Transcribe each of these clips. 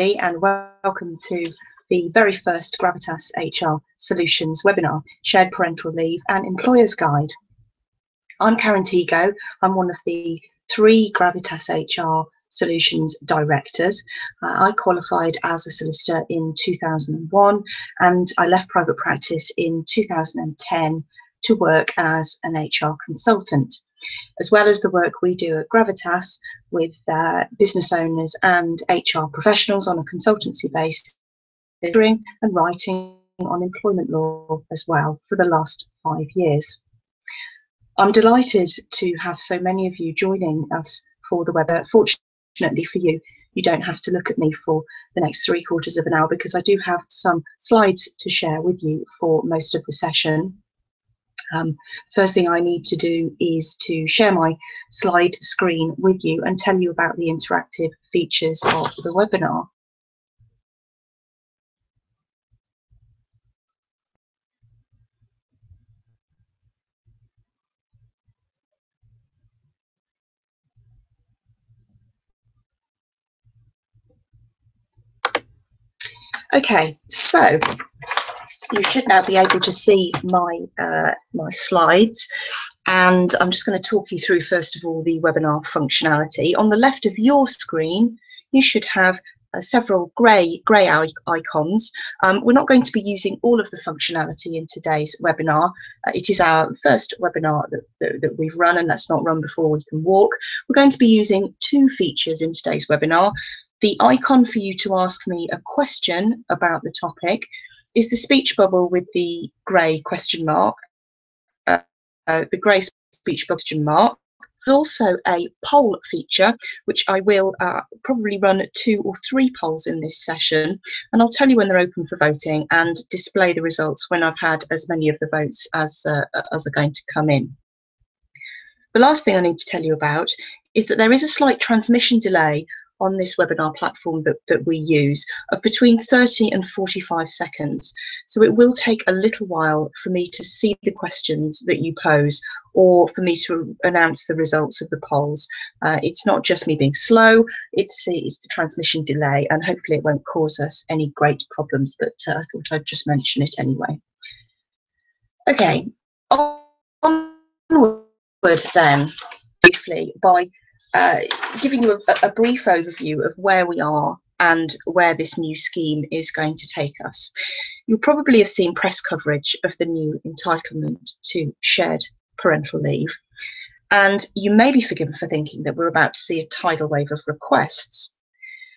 and welcome to the very first Gravitas HR Solutions webinar, Shared Parental Leave and Employer's Guide. I'm Karen Tego. I'm one of the 3 Gravitas HR Solutions directors. I qualified as a solicitor in 2001 and I left private practice in 2010 to work as an HR consultant. As well as the work we do at Gravitas with business owners and HR professionals on a consultancy basis, and writing on employment law as well for the last 5 years. I'm delighted to have so many of you joining us for the webinar. Fortunately for you, you don't have to look at me for the next 3/4 of an hour because I do have some slides to share with you for most of the session. First thing I need to do is to share my slide screen with you and tell you about the interactive features of the webinar. Okay, so you should now be able to see my my slides, and I'm just going to talk you through first of all the webinar functionality. On the left of your screen you should have several grey icons. We're not going to be using all of the functionality in today's webinar. It is our first webinar that we've run, and let's not run before we can walk. We're going to be using 2 features in today's webinar. The icon for you to ask me a question about the topic is the speech bubble with the grey question mark, the grey speech bubble question mark. There's also a poll feature, which I will probably run 2 or 3 polls in this session, and I'll tell you when they're open for voting and display the results when I've had as many of the votes as are going to come in. The last thing I need to tell you about is that there is a slight transmission delay on this webinar platform that we use of between 30 and 45 seconds. So it will take a little while for me to see the questions that you pose or for me to announce the results of the polls. It's not just me being slow, it's the transmission delay, and hopefully it won't cause us any great problems, but I thought I'd just mention it anyway. Okay, onward then, briefly, by giving you a brief overview of where we are and where this new scheme is going to take us. You'll probably have seen press coverage of the new entitlement to shared parental leave, and you may be forgiven for thinking that we're about to see a tidal wave of requests.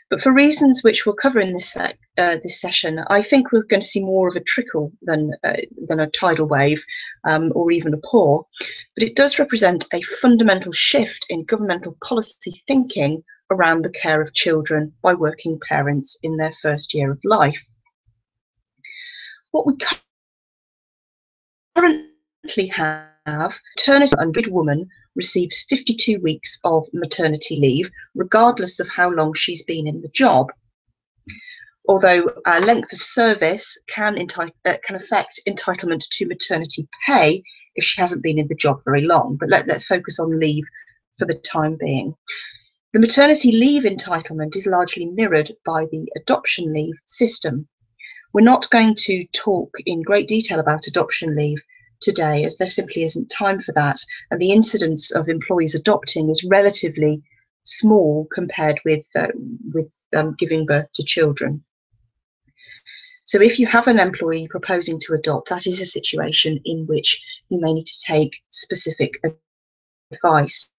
But for reasons which we'll cover in this session, I think we're going to see more of a trickle than a tidal wave or even a pour. But it does represent a fundamental shift in governmental policy thinking around the care of children by working parents in their first year of life. What we currently have, maternity and good woman receives 52 weeks of maternity leave, regardless of how long she's been in the job. Although length of service can affect entitlement to maternity pay if she hasn't been in the job very long. But let's focus on leave for the time being. The maternity leave entitlement is largely mirrored by the adoption leave system. We're not going to talk in great detail about adoption leave today, as there simply isn't time for that, and the incidence of employees adopting is relatively small compared with giving birth to children. So if you have an employee proposing to adopt, that is a situation in which you may need to take specific advice.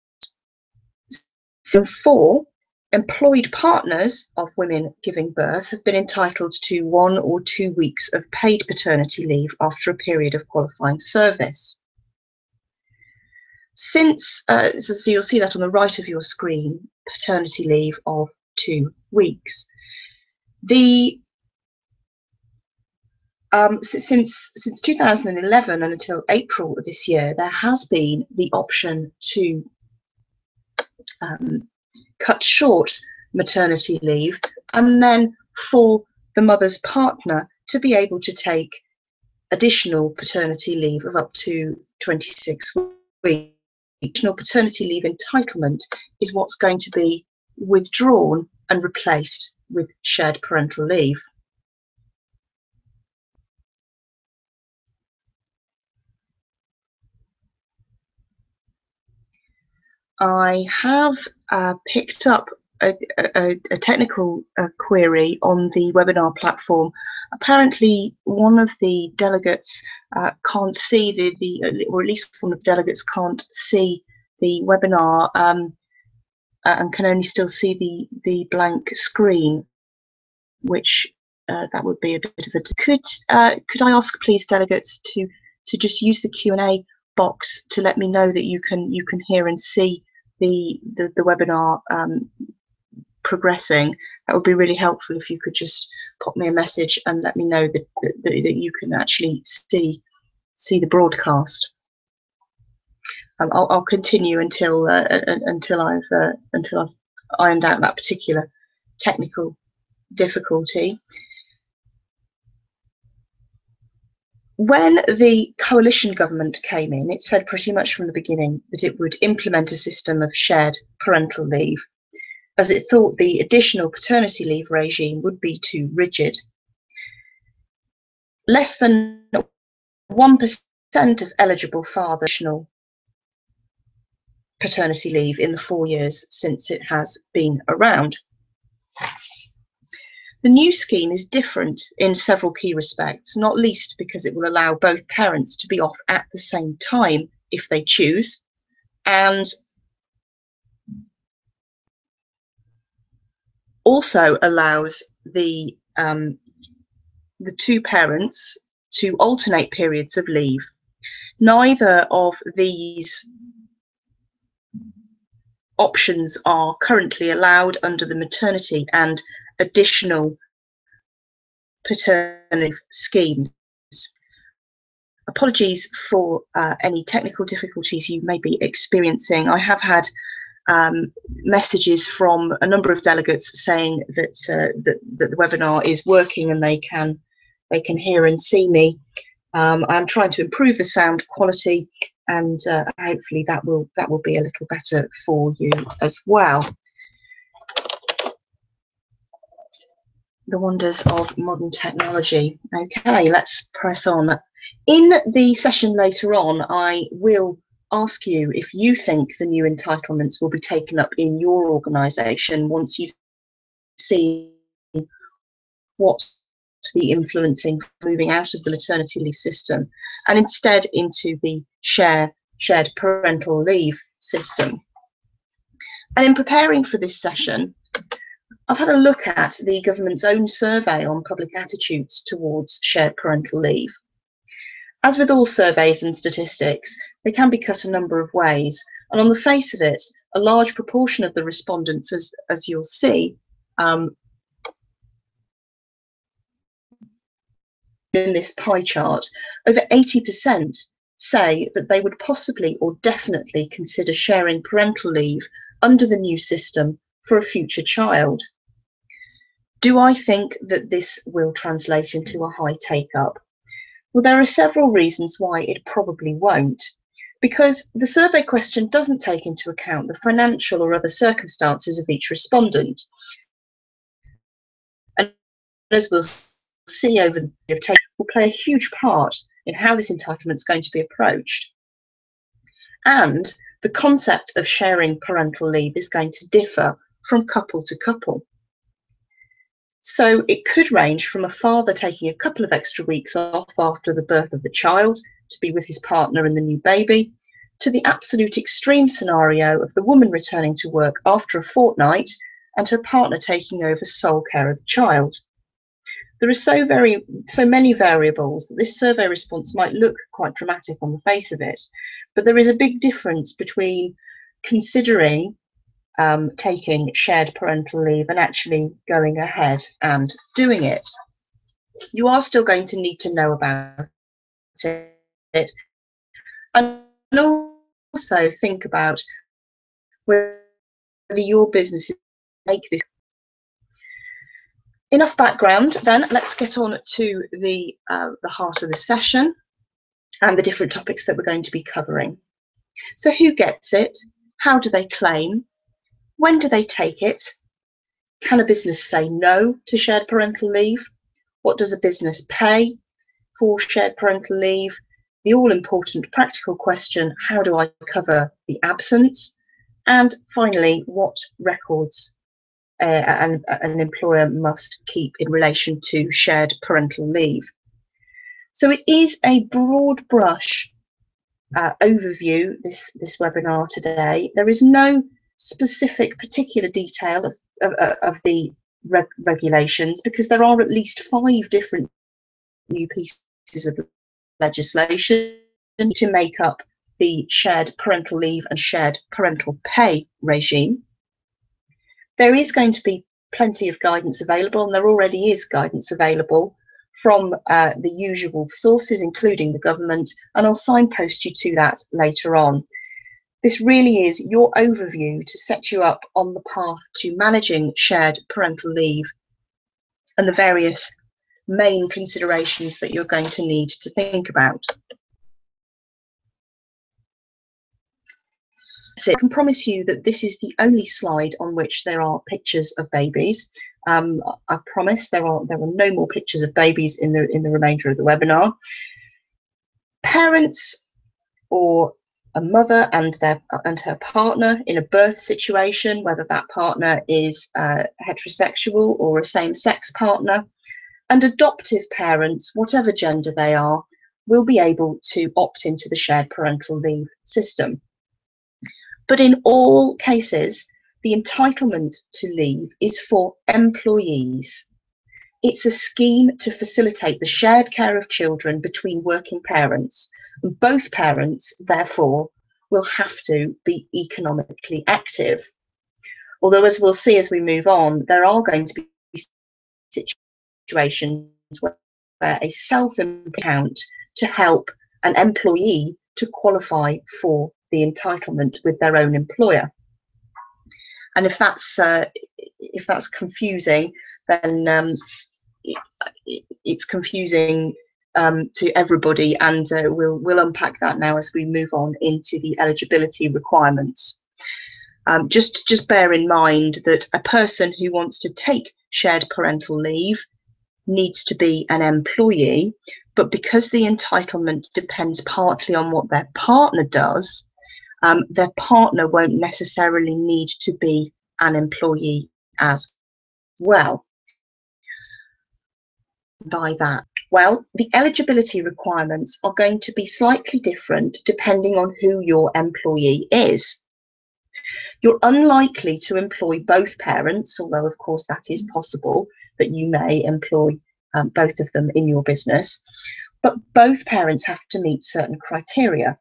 So for employed partners of women giving birth have been entitled to 1 or 2 weeks of paid paternity leave after a period of qualifying service. Since, so you'll see that on the right of your screen, paternity leave of 2 weeks. Since 2011 and until April of this year, there has been the option to cut short maternity leave, and then for the mother's partner to be able to take additional paternity leave of up to 26 weeks. Additional paternity leave entitlement is what's going to be withdrawn and replaced with shared parental leave. I have picked up a technical query on the webinar platform. Apparently, one of the delegates can't see or at least one of the delegates can't see the webinar and can only still see the blank screen, which that would be a bit of a. Could I ask, please, delegates to just use the Q&A box to let me know that you can hear and see the webinar progressing. That would be really helpful if you could just pop me a message and let me know that you can actually see the broadcast. I'll continue until I've ironed out that particular technical difficulty. When the coalition government came in, it said pretty much from the beginning that it would implement a system of shared parental leave, as it thought the additional paternity leave regime would be too rigid. Less than 1% of eligible fathers additional paternity leave in the 4 years since it has been around. The new scheme is different in several key respects, not least because it will allow both parents to be off at the same time if they choose, and also allows the two parents to alternate periods of leave. Neither of these options are currently allowed under the maternity and additional paternity schemes. Apologies for any technical difficulties you may be experiencing. I have had messages from a number of delegates saying that the webinar is working and they can hear and see me. I'm trying to improve the sound quality, and hopefully that will be a little better for you as well. The wonders of modern technology. Okay, let's press on. In the session later on, I will ask you if you think the new entitlements will be taken up in your organisation once you've seen what the influencing moving out of the maternity leave system and instead into the shared parental leave system. And in preparing for this session, I've had a look at the government's own survey on public attitudes towards shared parental leave. As with all surveys and statistics, they can be cut a number of ways, and on the face of it, a large proportion of the respondents, as you'll see, in this pie chart, over 80% say that they would possibly or definitely consider sharing parental leave under the new system for a future child. Do I think that this will translate into a high take-up? Well, there are several reasons why it probably won't. Because the survey question doesn't take into account the financial or other circumstances of each respondent. And as we'll see over the period of time, will play a huge part in how this entitlement is going to be approached. And the concept of sharing parental leave is going to differ from couple to couple. So it could range from a father taking a couple of extra weeks off after the birth of the child to be with his partner and the new baby, to the absolute extreme scenario of the woman returning to work after a fortnight and her partner taking over sole care of the child. There are so many variables that this survey response might look quite dramatic on the face of it, but there is a big difference between considering taking shared parental leave and actually going ahead and doing it. You are still going to need to know about it, and also think about whether your business make this. Enough background, then let's get on to the heart of the session and the different topics that we're going to be covering. So who gets it? How do they claim? When do they take it? Can a business say no to shared parental leave? What does a business pay for shared parental leave? The all-important practical question, how do I cover the absence? And finally, what records an employer must keep in relation to shared parental leave. So it is a broad brush overview, this webinar today. There is no specific particular detail of the regulations, because there are at least 5 different new pieces of legislation to make up the shared parental leave and shared parental pay regime. There is going to be plenty of guidance available, and there already is guidance available from the usual sources, including the government, and I'll signpost you to that later on. This really is your overview to set you up on the path to managing shared parental leave and the various main considerations that you're going to need to think about. So I can promise you that this is the only slide on which there are pictures of babies. I promise there are no more pictures of babies in the remainder of the webinar. Parents or a mother and her partner in a birth situation, whether that partner is heterosexual or a same-sex partner, and adoptive parents, whatever gender they are, will be able to opt into the shared parental leave system. But in all cases, the entitlement to leave is for employees. It's a scheme to facilitate the shared care of children between working parents. And both parents, therefore, will have to be economically active. Although, as we'll see as we move on, there are going to be situations where a self-employed account to help an employee to qualify for the entitlement with their own employer. And if that's confusing, then it's confusing to everybody, and we'll unpack that now as we move on into the eligibility requirements. Just bear in mind that a person who wants to take shared parental leave needs to be an employee, but because the entitlement depends partly on what their partner does, their partner won't necessarily need to be an employee as well. By that, well, the eligibility requirements are going to be slightly different depending on who your employee is. You're unlikely to employ both parents, although of course that is possible, that you may employ both of them in your business, but both parents have to meet certain criteria.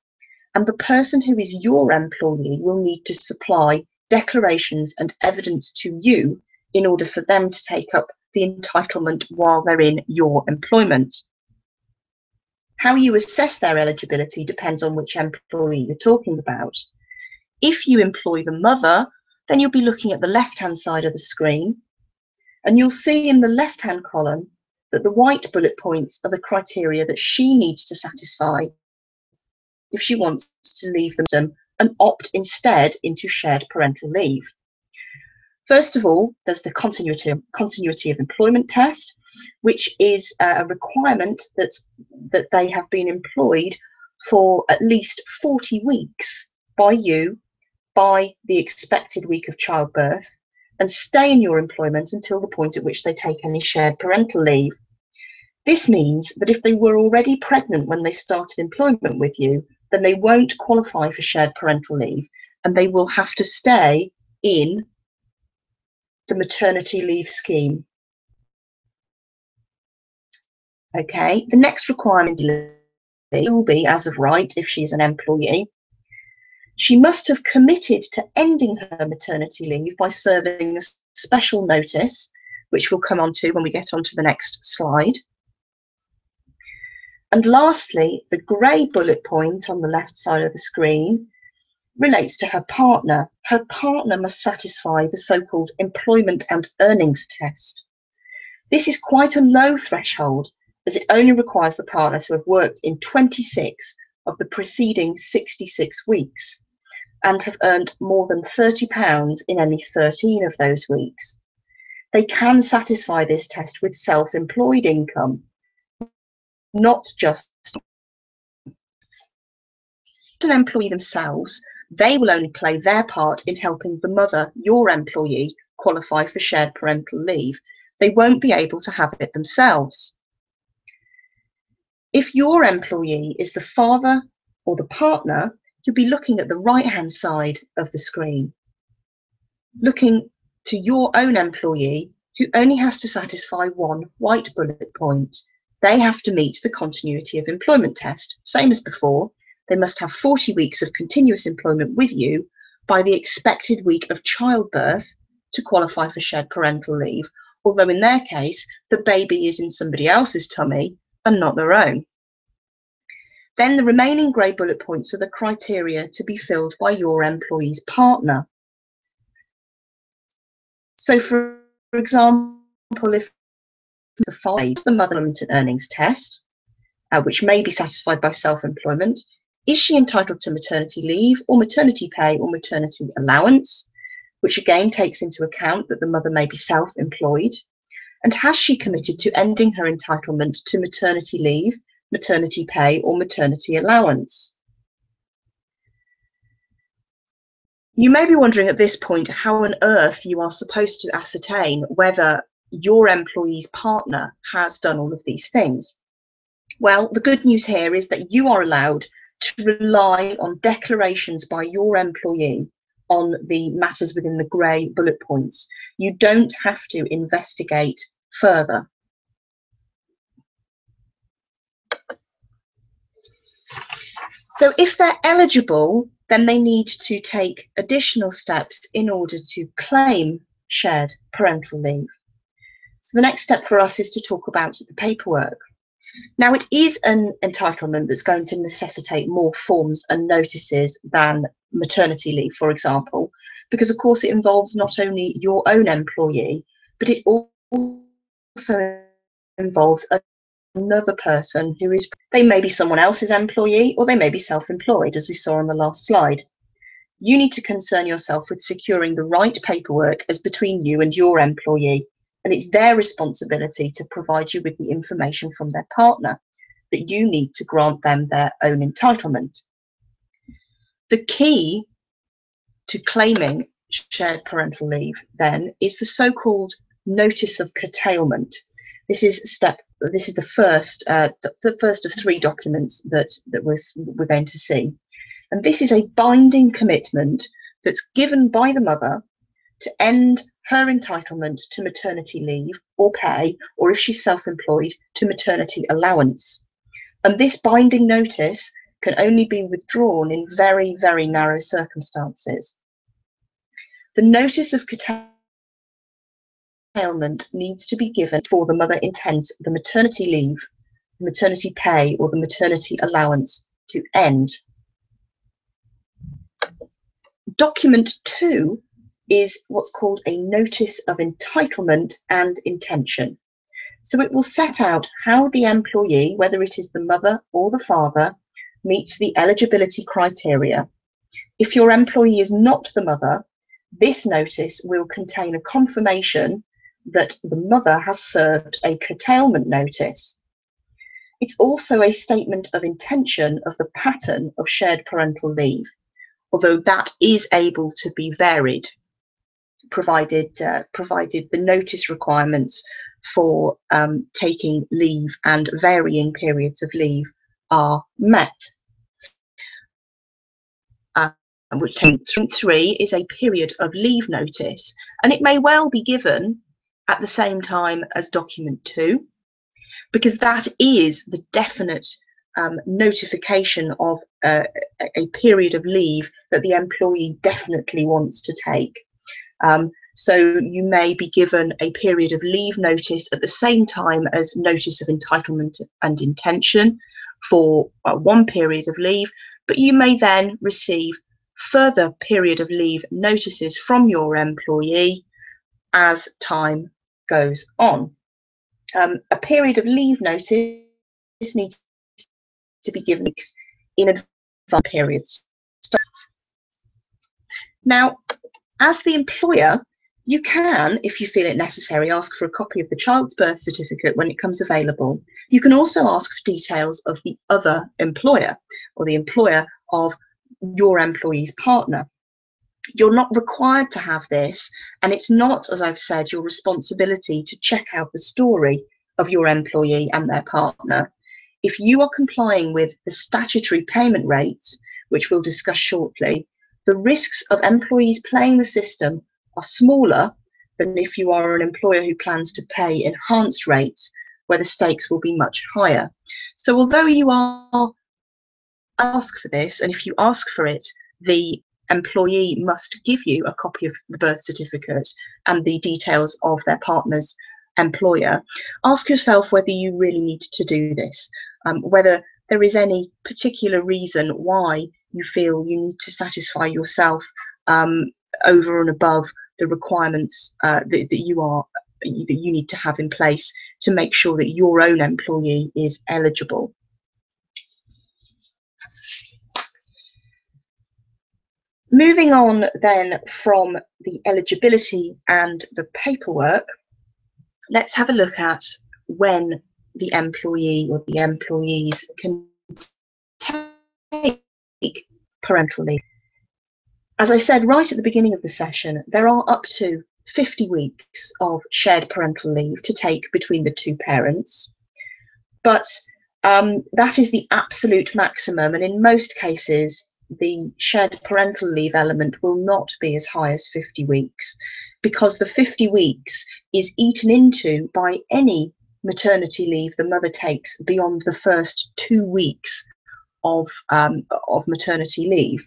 And the person who is your employee will need to supply declarations and evidence to you in order for them to take up the entitlement while they're in your employment. How you assess their eligibility depends on which employee you're talking about. If you employ the mother, then you'll be looking at the left-hand side of the screen, and you'll see in the left-hand column that the white bullet points are the criteria that she needs to satisfy if she wants to leave them and opt instead into shared parental leave. First of all, there's the continuity of employment test, which is a requirement that they have been employed for at least 40 weeks by you by the expected week of childbirth, and stay in your employment until the point at which they take any shared parental leave. This means that if they were already pregnant when they started employment with you, then they won't qualify for shared parental leave, and they will have to stay in the maternity leave scheme. Okay, the next requirement will be, as of right, if she's an employee, she must have committed to ending her maternity leave by serving a special notice, which we'll come on to when we get on to the next slide. And lastly, the grey bullet point on the left side of the screen relates to her partner. Her partner must satisfy the so-called employment and earnings test. This is quite a low threshold, as it only requires the partner to have worked in 26 of the preceding 66 weeks and have earned more than £30 in only 13 of those weeks. they can satisfy this test with self-employed income, not just an employee themselves. They will only play their part in helping the mother, your employee, qualify for shared parental leave. They won't be able to have it themselves. If your employee is the father or the partner, you'll be looking at the right-hand side of the screen, looking to your own employee, who only has to satisfy one white bullet point. They have to meet the continuity of employment test. Same as before, they must have 40 weeks of continuous employment with you by the expected week of childbirth to qualify for shared parental leave, although in their case, the baby is in somebody else's tummy and not their own. Then the remaining grey bullet points are the criteria to be filled by your employee's partner. So for example, if the mother employment and earnings test, which may be satisfied by self-employment, is she entitled to maternity leave or maternity pay or maternity allowance, which again takes into account that the mother may be self-employed, and has she committed to ending her entitlement to maternity leave, maternity pay or maternity allowance? You may be wondering at this point how on earth you are supposed to ascertain whether your employee's partner has done all of these things. Well, the good news here is that you are allowed to rely on declarations by your employee on the matters within the grey bullet points. You don't have to investigate further. So if they're eligible, then they need to take additional steps in order to claim shared parental leave. So the next step for us is to talk about the paperwork. Now, it is an entitlement that's going to necessitate more forms and notices than maternity leave, for example, because of course it involves not only your own employee, but it also involves another person who is, they may be someone else's employee or they may be self-employed, as we saw on the last slide. You need to concern yourself with securing the right paperwork as between you and your employee, and it's their responsibility to provide you with the information from their partner that you need to grant them their own entitlement. The key to claiming shared parental leave then is the so-called notice of curtailment. This is the first of three documents that we're going to see, and this is a binding commitment that's given by the mother to end her entitlement to maternity leave or pay, or if she's self-employed, to maternity allowance. And this binding notice can only be withdrawn in very, very narrow circumstances. The notice of curtailment needs to be given before the mother intends the maternity leave, the maternity pay, or the maternity allowance to end. Document 2 is what's called a notice of entitlement and intention. So it will set out how the employee, whether it is the mother or the father, meets the eligibility criteria. If your employee is not the mother, this notice will contain a confirmation that the mother has served a curtailment notice. It's also a statement of intention of the pattern of shared parental leave, although that is able to be varied, provided the notice requirements for taking leave and varying periods of leave are met. Which document 3 is a period of leave notice, and it may well be given at the same time as document 2, because that is the definite notification of a period of leave that the employee definitely wants to take. So you may be given a period of leave notice at the same time as notice of entitlement and intention for one period of leave, but you may then receive further period of leave notices from your employee as time goes on. A period of leave notice needs to be given in advance periods. Now, as the employer, You can, if you feel it necessary, ask for a copy of the child's birth certificate when it comes available. You can also ask for details of the other employer or the employer of your employee's partner. You're not required to have this, and it's not, as I've said, your responsibility to check out the story of your employee and their partner. If you are complying with the statutory payment rates, which we'll discuss shortly, the risks of employees playing the system are smaller than if you are an employer who plans to pay enhanced rates, where the stakes will be much higher. So although you are asked for this, and if you ask for it, the employee must give you a copy of the birth certificate and the details of their partner's employer, ask yourself whether you really need to do this, whether there is any particular reason why you feel you need to satisfy yourself over and above the requirements that you need to have in place to make sure that your own employee is eligible. Moving on then from the eligibility and the paperwork, let's have a look at when the employee or the employees can take parental leave. As I said right at the beginning of the session, there are up to 50 weeks of shared parental leave to take between the two parents, but that is the absolute maximum, and in most cases the shared parental leave element will not be as high as 50 weeks, because the 50 weeks is eaten into by any maternity leave the mother takes beyond the first 2 weeks of maternity leave.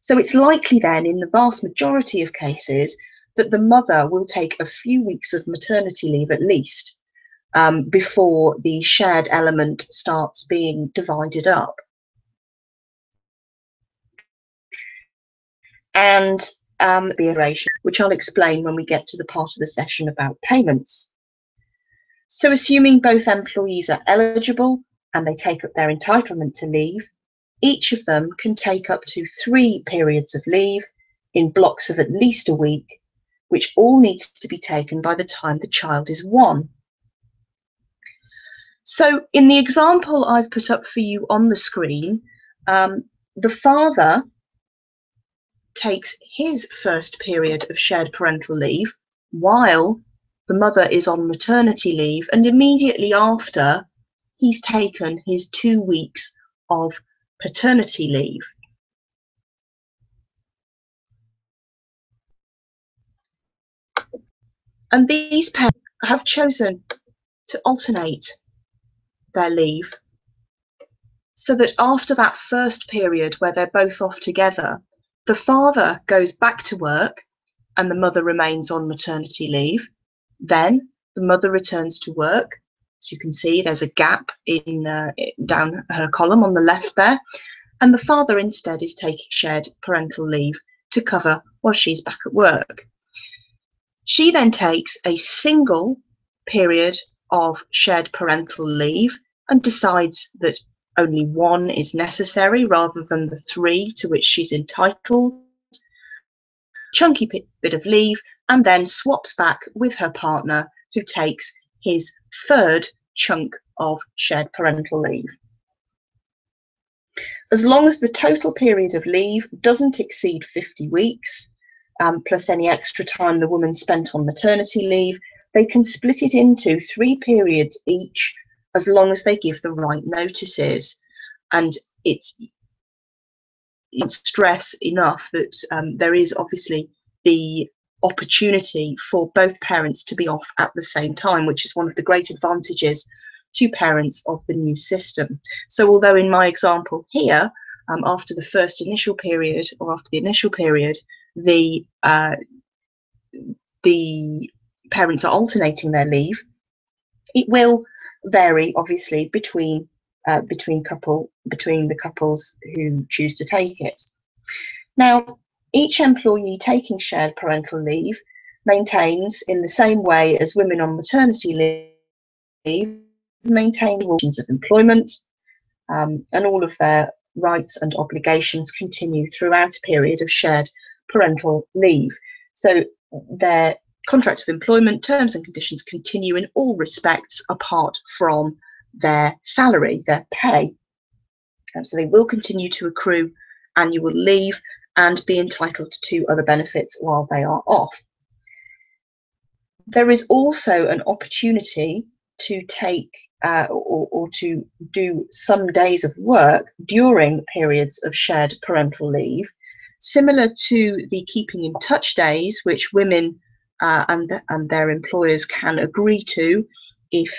So it's likely then, in the vast majority of cases, that the mother will take a few weeks of maternity leave at least before the shared element starts being divided up. And which I'll explain when we get to the part of the session about payments. So assuming both employees are eligible and they take up their entitlement to leave, each of them can take up to 3 periods of leave in blocks of at least a week, which all needs to be taken by the time the child is 1. So in the example I've put up for you on the screen, the father takes his first period of shared parental leave while the mother is on maternity leave, and immediately after he's taken his 2 weeks of paternity leave. And these parents have chosen to alternate their leave so that after that first period where they're both off together, the father goes back to work and the mother remains on maternity leave. Then the mother returns to work. As you can see, there's a gap in down her column on the left there. And the father instead is taking shared parental leave to cover while she's back at work. She then takes a single period of shared parental leave and decides that only 1 is necessary rather than the 3 to which she's entitled. Chunky bit of leave, and then swaps back with her partner, who takes his 3rd chunk of shared parental leave. As long as the total period of leave doesn't exceed 50 weeks, plus any extra time the woman spent on maternity leave, they can split it into 3 periods each, as long as they give the right notices. And it's not stress enough that there is obviously the opportunity for both parents to be off at the same time, which is one of the great advantages to parents of the new system. So although in my example here, after the first initial period, or after the initial period, the parents are alternating their leave, it will vary obviously between the couples who choose to take it. Now, each employee taking shared parental leave maintains, in the same way as women on maternity leave, maintain rules of employment, and all of their rights and obligations continue throughout a period of shared parental leave. So their contract of employment terms and conditions continue in all respects apart from their salary, their pay. So they will continue to accrue annual leave and be entitled to other benefits while they are off. There is also an opportunity to take or to do some days of work during periods of shared parental leave, similar to the keeping in touch days, which women and their employers can agree to if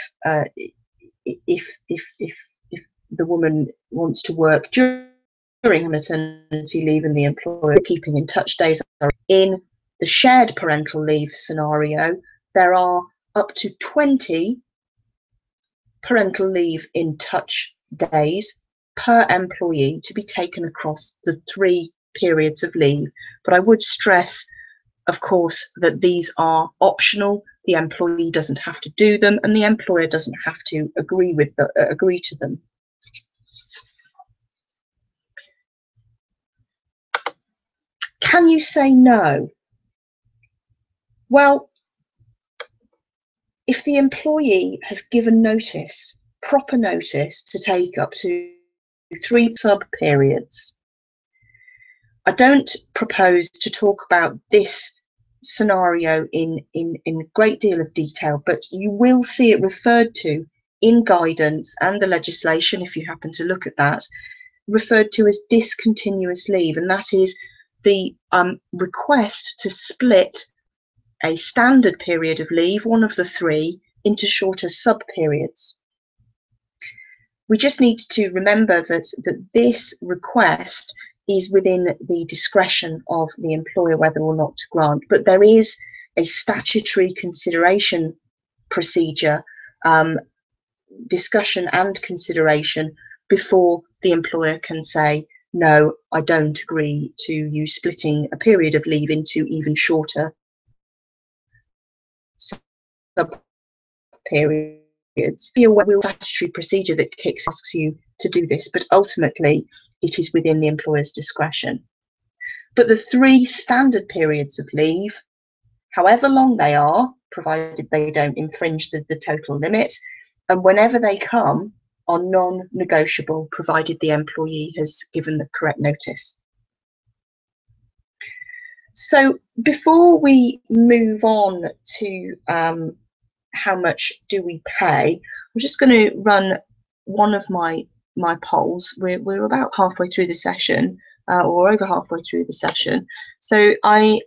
the woman wants to work during maternity leave and the employer keeping in touch days. In the shared parental leave scenario, there are up to 20 parental leave in touch days per employee to be taken across the 3 periods of leave. But I would stress, of course, that these are optional. The employee doesn't have to do them, and the employer doesn't have to agree to them. Can you say no? Well, if the employee has given notice, proper notice, to take up to 3 sub-periods. I don't propose to talk about this scenario in a great deal of detail, but you will see it referred to in guidance and the legislation, if you happen to look at that, referred to as discontinuous leave, and that is the request to split a standard period of leave, one of the 3, into shorter sub-periods. We just need to remember that this request is within the discretion of the employer whether or not to grant, but there is a statutory consideration procedure, discussion and consideration before the employer can say, no, I don't agree to you splitting a period of leave into even shorter sub-periods. Be aware of the statutory procedure that asks you to do this, but ultimately it is within the employer's discretion. But the 3 standard periods of leave, however long they are, provided they don't infringe the total limit, and whenever they come, are non-negotiable, provided the employee has given the correct notice. So before we move on to how much do we pay, I'm just going to run one of my polls. We're about halfway through the session, or over halfway through the session. So I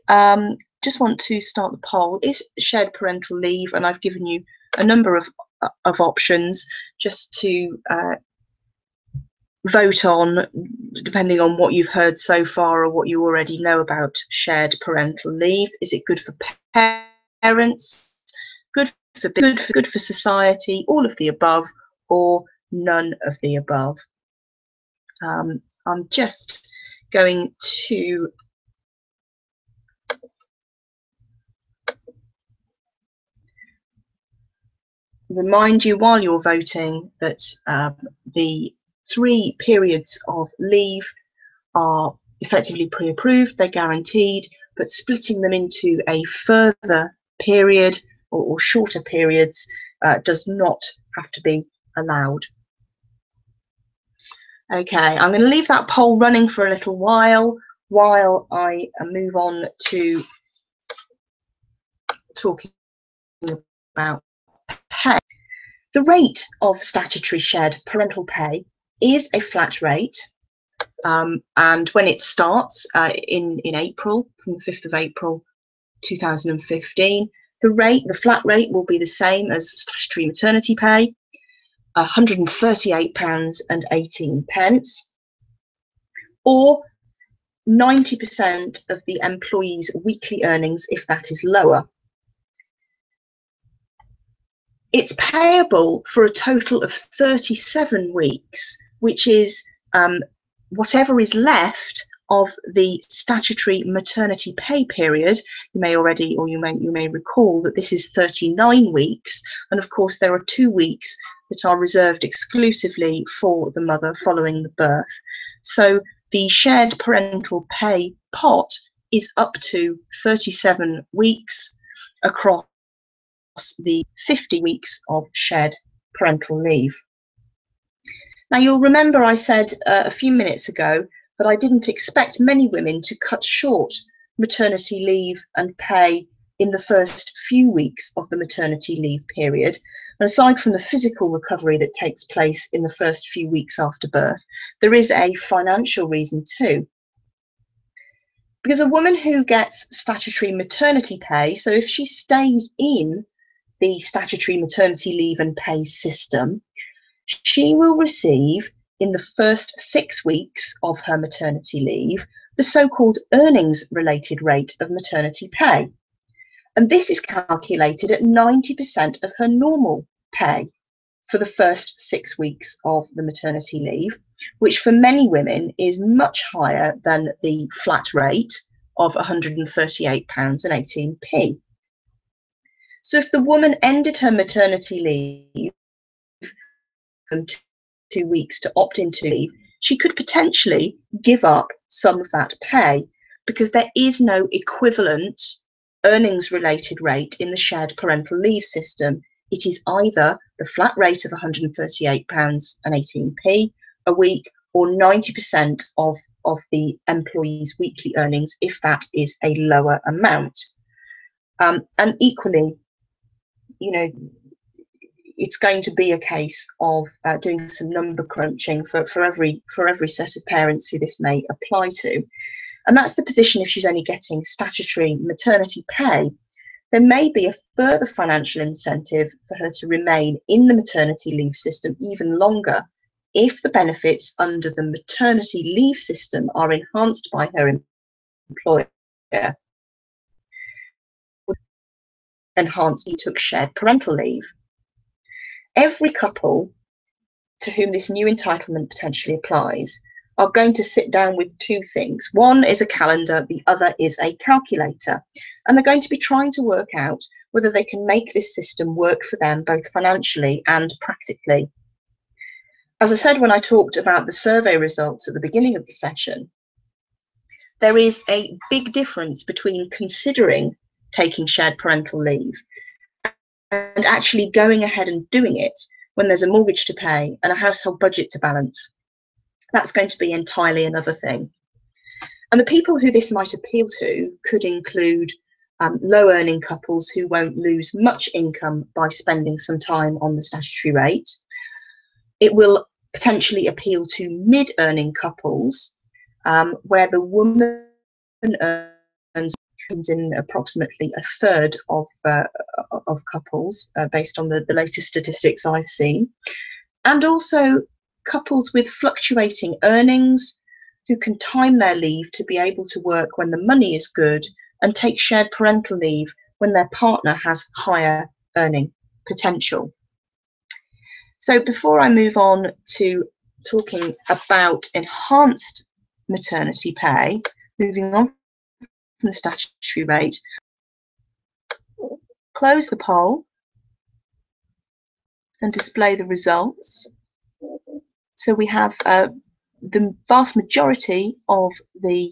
just want to start the poll. Is shared parental leave, and I've given you a number of options just to vote on, depending on what you've heard so far or what you already know about shared parental leave. Is it good for parents, good for society, all of the above, or none of the above? I'm just going to remind you while you're voting that the 3 periods of leave are effectively pre-approved, they're guaranteed, but splitting them into a further period or shorter periods does not have to be allowed. Okay, I'm going to leave that poll running for a little while I move on to talking about pay. The rate of statutory shared parental pay is a flat rate, and when it starts in April, from the 5th of April 2015, the flat rate will be the same as statutory maternity pay, £138.18, or 90% of the employee's weekly earnings if that is lower. It's payable for a total of 37 weeks, which is whatever is left of the statutory maternity pay period. You may already, or you may recall that this is 39 weeks, and of course there are 2 weeks that are reserved exclusively for the mother following the birth. So the shared parental pay pot is up to 37 weeks across the 50 weeks of shared parental leave. Now, you'll remember I said a few minutes ago that I didn't expect many women to cut short maternity leave and pay in the first few weeks of the maternity leave period. And aside from the physical recovery that takes place in the first few weeks after birth, there is a financial reason too. Because a woman who gets statutory maternity pay, so if she stays in the statutory maternity leave and pay system, she will receive in the first 6 weeks of her maternity leave the so-called earnings related rate of maternity pay. And this is calculated at 90% of her normal pay for the first 6 weeks of the maternity leave, which for many women is much higher than the flat rate of £138.18. So if the woman ended her maternity leave from 2 weeks to opt into leave, she could potentially give up some of that pay because there is no equivalent earnings related rate in the shared parental leave system. It is either the flat rate of £138.18 a week or 90% of the employee's weekly earnings if that is a lower amount. And equally, you know, it's going to be a case of doing some number crunching for every set of parents who this may apply to. And that's the position if she's only getting statutory maternity pay. There may be a further financial incentive for her to remain in the maternity leave system even longer if the benefits under the maternity leave system are enhanced by her employer. Enhanced, you took shared parental leave. Every couple to whom this new entitlement potentially applies are going to sit down with two things. One is a calendar, the other is a calculator. And they're going to be trying to work out whether they can make this system work for them, both financially and practically. As I said when I talked about the survey results at the beginning of the session, there is a big difference between considering taking shared parental leave and actually going ahead and doing it when there's a mortgage to pay and a household budget to balance. That's going to be entirely another thing. And the people who this might appeal to could include low earning couples who won't lose much income by spending some time on the statutory rate. It will potentially appeal to mid earning couples where the woman earns in approximately a third of couples based on the latest statistics I've seen, and also couples with fluctuating earnings who can time their leave to be able to work when the money is good and take shared parental leave when their partner has higher earning potential. So before I move on to talking about enhanced maternity pay, moving on from the statutory rate, close the poll and display the results. So we have the vast majority of the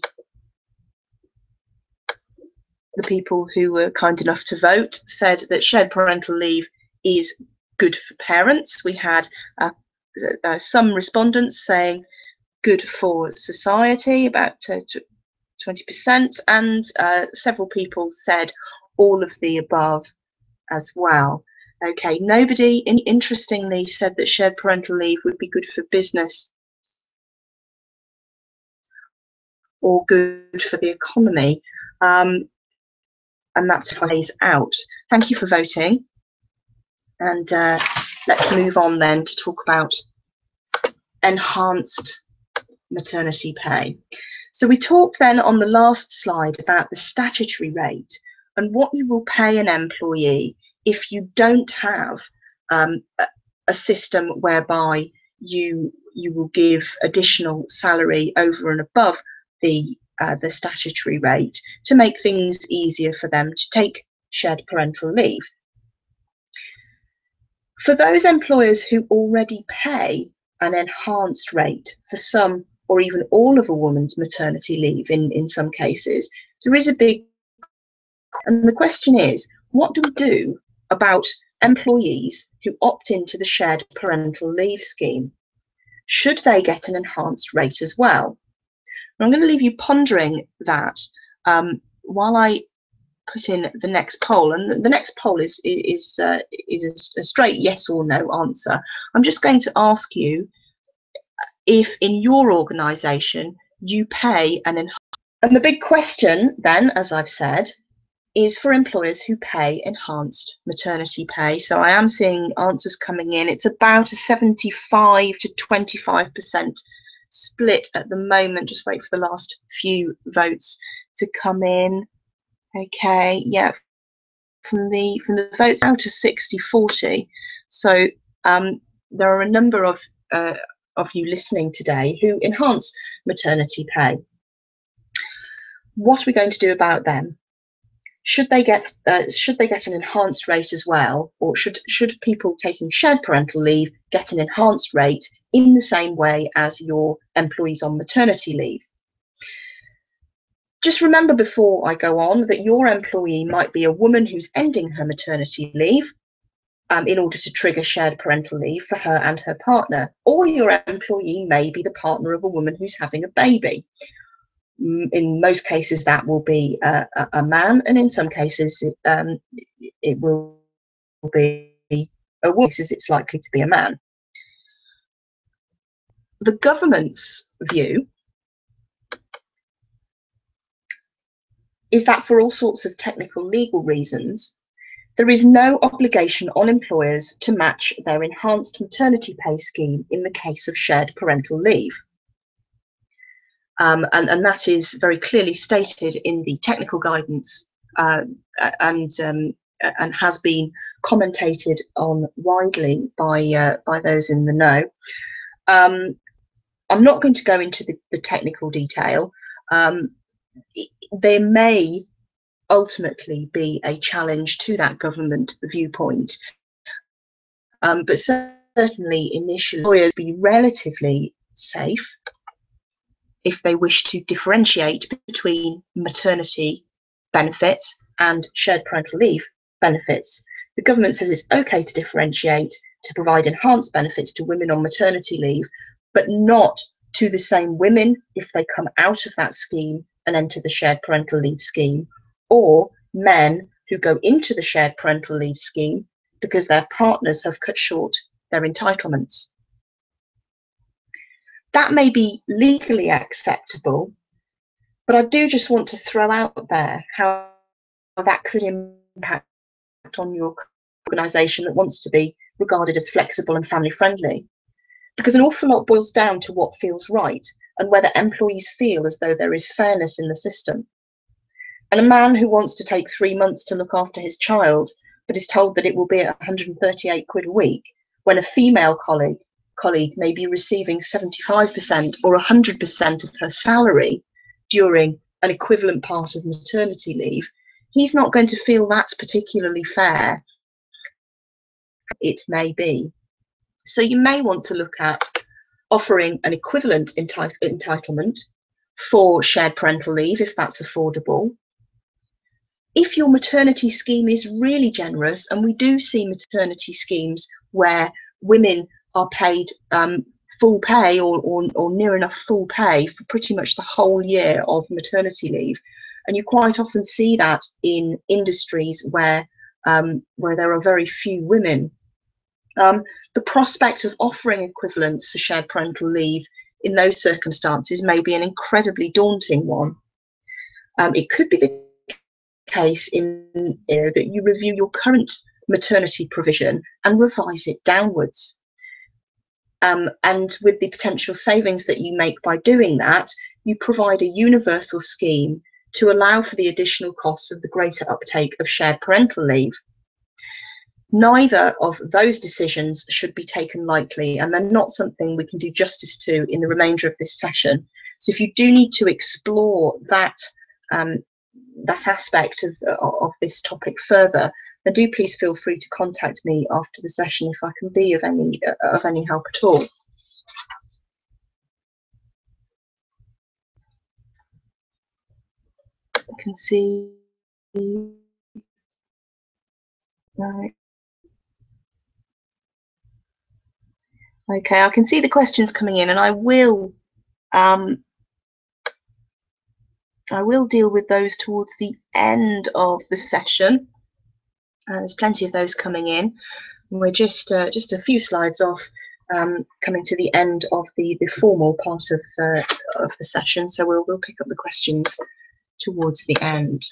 people who were kind enough to vote said that shared parental leave is good for parents. We had some respondents saying good for society, about 20%, and several people said all of the above as well. Okay, nobody interestingly said that shared parental leave would be good for business or good for the economy, and that plays out. Thank you for voting, and let's move on then to talk about enhanced maternity pay. So we talked then on the last slide about the statutory rate and what you will pay an employee if you don't have a system whereby you will give additional salary over and above the statutory rate to make things easier for them to take shared parental leave. For those employers who already pay an enhanced rate for some or even all of a woman's maternity leave in some cases, There is a big, and the question is, what do we do about employees who opt into the shared parental leave scheme? Should they get an enhanced rate as well? And I'm going to leave you pondering that while I put in the next poll. And the next poll is a straight yes or no answer. I'm just going to ask you if in your organisation you pay an enhanced. And the big question then, as I've said, is for employers who pay enhanced maternity pay. So I am seeing answers coming in. It's about a 75 to 25% split at the moment. Just wait for the last few votes to come in. Okay, yeah, from the votes out to 60-40. So there are a number of you listening today who enhance maternity pay. What are we going to do about them? Should they get an enhanced rate as well, or should people taking shared parental leave get an enhanced rate in the same way as your employees on maternity leave? Just remember before I go on that your employee might be a woman who's ending her maternity leave in order to trigger shared parental leave for her and her partner, or your employee may be the partner of a woman who's having a baby. In most cases, that will be a man, and in some cases, it will be a woman. It's likely to be a man. The government's view is that for all sorts of technical legal reasons, there is no obligation on employers to match their enhanced maternity pay scheme in the case of shared parental leave. And that is very clearly stated in the technical guidance and has been commentated on widely by those in the know. I'm not going to go into the technical detail. There may ultimately be a challenge to that government viewpoint, but certainly initially employers be relatively safe if they wish to differentiate between maternity benefits and shared parental leave benefits. The government says it's okay to differentiate, to provide enhanced benefits to women on maternity leave, but not to the same women if they come out of that scheme and enter the shared parental leave scheme, or men who go into the shared parental leave scheme because their partners have cut short their entitlements. That may be legally acceptable, but I do just want to throw out there how that could impact on your organisation that wants to be regarded as flexible and family friendly. Because an awful lot boils down to what feels right and whether employees feel as though there is fairness in the system. And a man who wants to take 3 months to look after his child, but is told that it will be at 138 quid a week, when a female colleague may be receiving 75% or 100% of her salary during an equivalent part of maternity leave, he's not going to feel that's particularly fair. It may be. So you may want to look at offering an equivalent entitlement for shared parental leave if that's affordable. If your maternity scheme is really generous, and we do see maternity schemes where women are paid full pay or near enough full pay for pretty much the whole year of maternity leave, and you quite often see that in industries where there are very few women. The prospect of offering equivalents for shared parental leave in those circumstances may be an incredibly daunting one. It could be the case that you review your current maternity provision and revise it downwards. And with the potential savings that you make by doing that, you provide a universal scheme to allow for the additional costs of the greater uptake of shared parental leave. Neither of those decisions should be taken lightly, and they're not something we can do justice to in the remainder of this session. So if you do need to explore that aspect of this topic further, then do please feel free to contact me after the session if I can be of any help at all. can see. Right. Okay, I can see the questions coming in, and I will deal with those towards the end of the session. There's plenty of those coming in. We're just a few slides off, coming to the end of the formal part of the session. So we'll pick up the questions towards the end.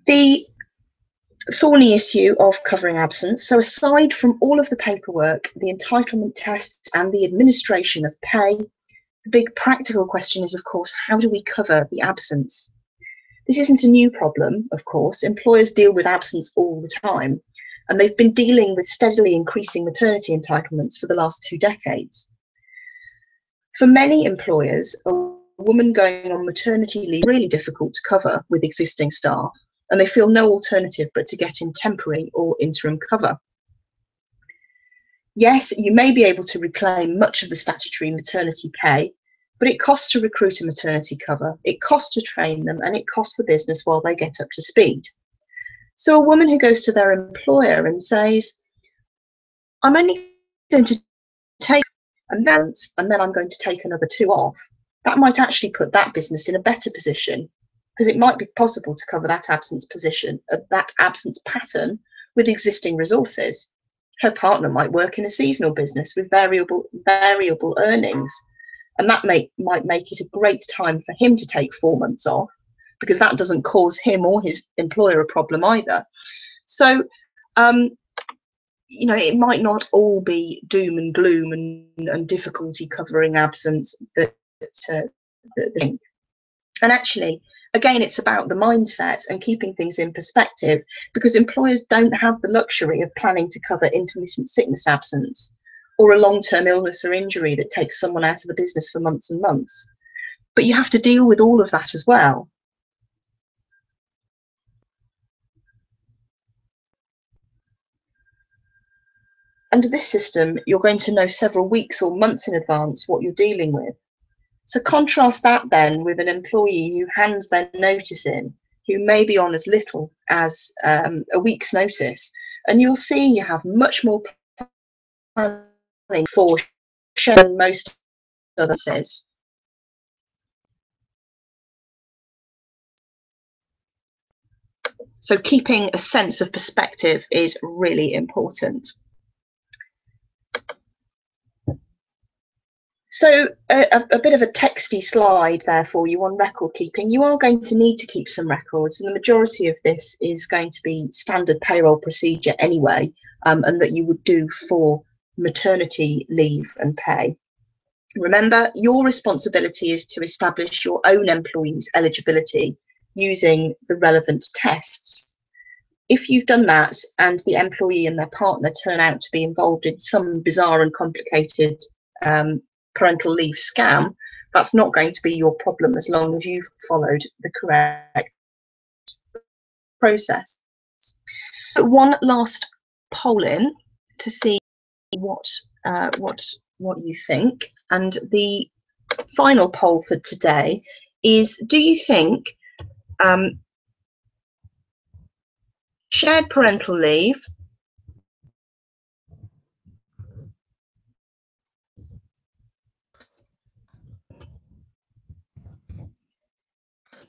The thorny issue of covering absence. So aside from all of the paperwork, the entitlement tests and the administration of pay, the big practical question is, of course, how do we cover the absence? This isn't a new problem, of course. Employers deal with absence all the time, and they've been dealing with steadily increasing maternity entitlements for the last 2 decades. For many employers, a woman going on maternity leave is really difficult to cover with existing staff, and they feel no alternative but to get in temporary or interim cover. Yes, you may be able to reclaim much of the statutory maternity pay, but it costs to recruit a maternity cover, it costs to train them, and it costs the business while they get up to speed. So a woman who goes to their employer and says, I'm only going to take a month and then I'm going to take another 2 off, that might actually put that business in a better position, because it might be possible to cover that absence pattern with existing resources. Her partner might work in a seasonal business with variable earnings, and that might make it a great time for him to take 4 months off, because that doesn't cause him or his employer a problem either. So, you know, it might not all be doom and gloom and difficulty covering absence that thing. And actually, again, it's about the mindset and keeping things in perspective, because employers don't have the luxury of planning to cover intermittent sickness absence or a long-term illness or injury that takes someone out of the business for months and months. But you have to deal with all of that as well. Under this system, you're going to know several weeks or months in advance what you're dealing with. So contrast that then with an employee who hands their notice in, who may be on as little as a week's notice, and you'll see you have much more planning for sharing most other says. So keeping a sense of perspective is really important. So a bit of a texty slide there for you on record keeping. You are going to need to keep some records, and the majority of this is going to be standard payroll procedure anyway, and that you would do for maternity leave and pay. Remember, your responsibility is to establish your own employees' eligibility using the relevant tests. If you've done that and the employee and their partner turn out to be involved in some bizarre and complicated parental leave scam, that's not going to be your problem as long as you've followed the correct process. One last poll in to see what you think, and the final poll for today is: do you think shared parental leave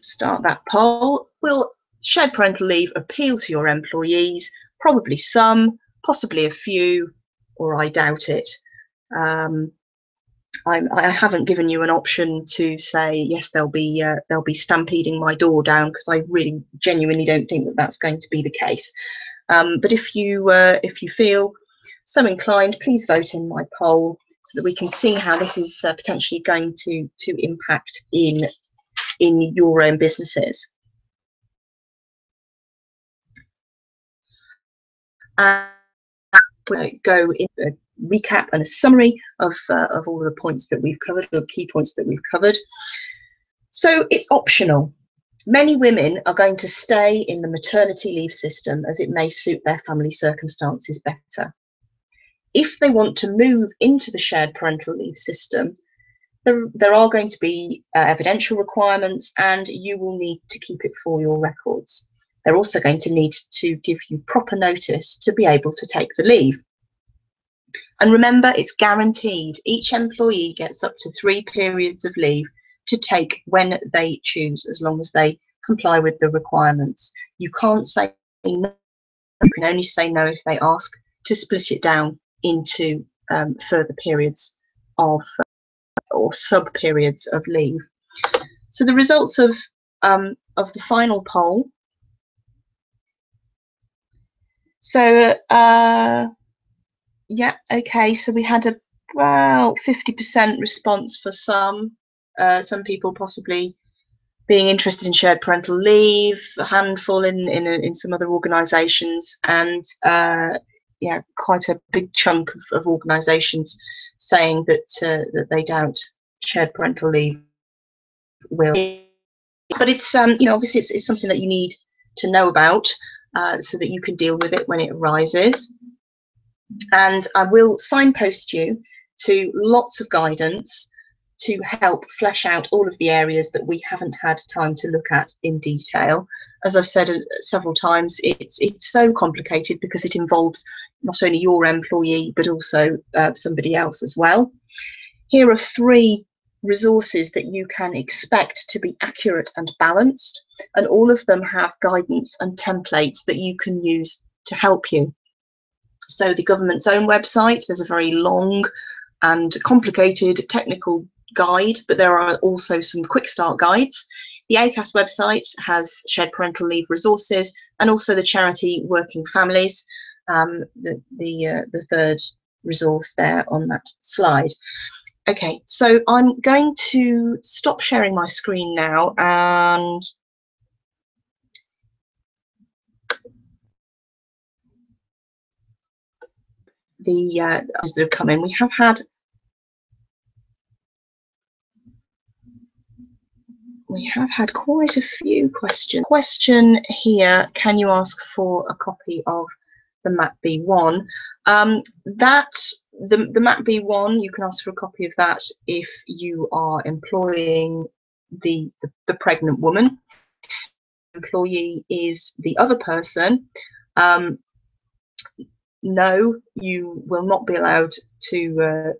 start that poll. Will shared parental leave appeal to your employees? Probably some, possibly a few, or I doubt it. I haven't given you an option to say yes, they'll be stampeding my door down, because I really genuinely don't think that that's going to be the case. But if you feel so inclined, please vote in my poll so that we can see how this is potentially going to impact in your own businesses. We'll go in a recap and a summary of all the points that we've covered, or the key points that we've covered. So it's optional. Many women are going to stay in the maternity leave system as it may suit their family circumstances better. If they want to move into the shared parental leave system, There are going to be evidential requirements, and you will need to keep it for your records. They're also going to need to give you proper notice to be able to take the leave. And remember, it's guaranteed. Each employee gets up to 3 periods of leave to take when they choose, as long as they comply with the requirements. You can't say no. You can only say no if they ask to split it down into further periods of or sub periods of leave. So the results of the final poll. So yeah, okay. So we had about 50% response for some people possibly being interested in shared parental leave, a handful in some other organisations, and yeah, quite a big chunk of organisations saying that that they doubt shared parental leave will. But it's you know, obviously it's something that you need to know about so that you can deal with it when it arises. And I will signpost you to lots of guidance to help flesh out all of the areas that we haven't had time to look at in detail. As I've said several times, it's so complicated because it involves not only your employee but also somebody else as well. Here are 3 resources that you can expect to be accurate and balanced, and all of them have guidance and templates that you can use to help you. So the government's own website, there's a very long and complicated technical guide, but there are also some quick start guides. The ACAS website has shared parental leave resources, and also the charity Working Families, the third resource there on that slide. Okay, so I'm going to stop sharing my screen now, and as they've come in, we have had quite a few questions. Question here: can you ask for a copy of the MAP B1? The MAP B1, you can ask for a copy of that if you are employing the pregnant woman. Employee is the other person. No, you will not be allowed to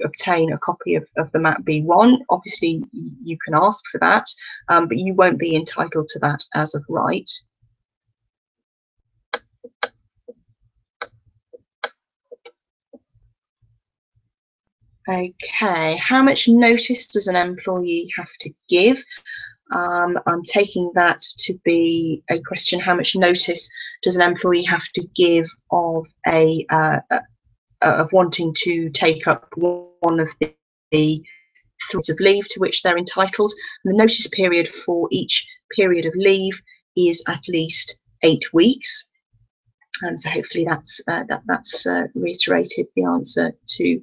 obtain a copy of the MAP B1. Obviously, you can ask for that, but you won't be entitled to that as of right. Okay, how much notice does an employee have to give? I'm taking that to be a question: how much notice does an employee have to give of of wanting to take up one of the 3 of leave to which they're entitled? And the notice period for each period of leave is at least 8 weeks. And so hopefully that's reiterated the answer to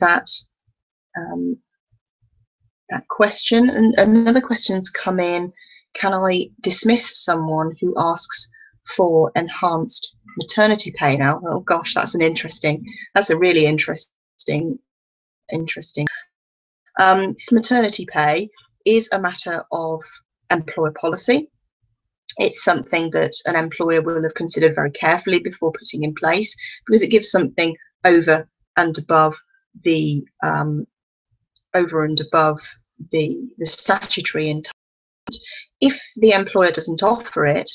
that that question. And another question's come in: can I dismiss someone who asks for enhanced maternity pay now? Oh gosh, that's a really interesting. Maternity pay is a matter of employer policy. It's something that an employer will have considered very carefully before putting in place, because it gives something over and above the statutory entitlement. If the employer doesn't offer it,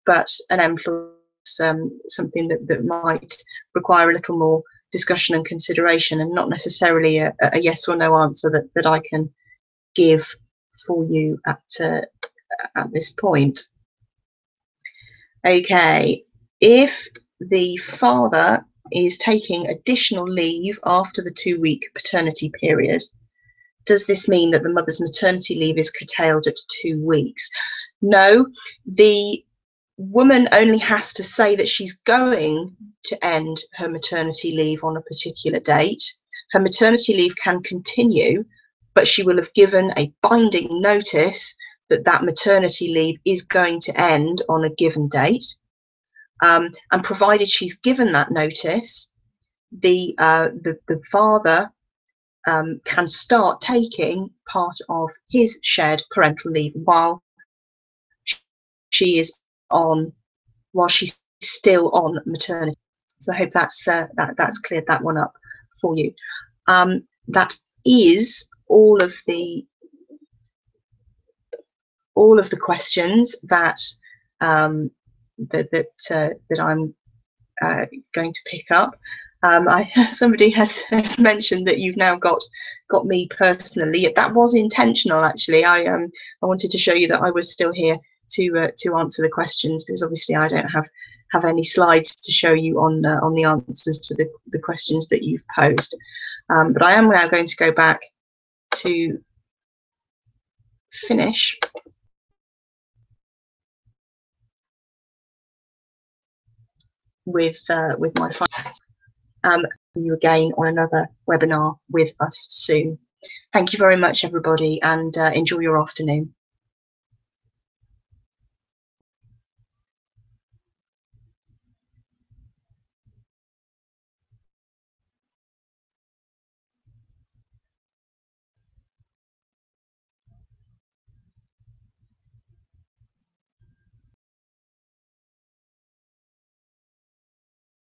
but an employer something that might require a little more discussion and consideration, and not necessarily a yes or no answer that I can give for you at this point. Okay, if the father is taking additional leave after the 2-week paternity period, does this mean that the mother's maternity leave is curtailed at 2 weeks? No, the woman only has to say that she's going to end her maternity leave on a particular date. Her maternity leave can continue, but she will have given a binding notice that that maternity leave is going to end on a given date. And provided she's given that notice, the father can start taking part of his shared parental leave while she's still on maternity. So I hope that's cleared that one up for you. That is all of the questions that that I'm going to pick up. Somebody has mentioned that you've now got me personally. That was intentional, actually. I wanted to show you that I was still here to answer the questions, because obviously I don't have any slides to show you on the answers to the questions that you've posed. But I am now going to go back to finish with my final. You again on another webinar with us soon. Thank you very much, everybody, and enjoy your afternoon.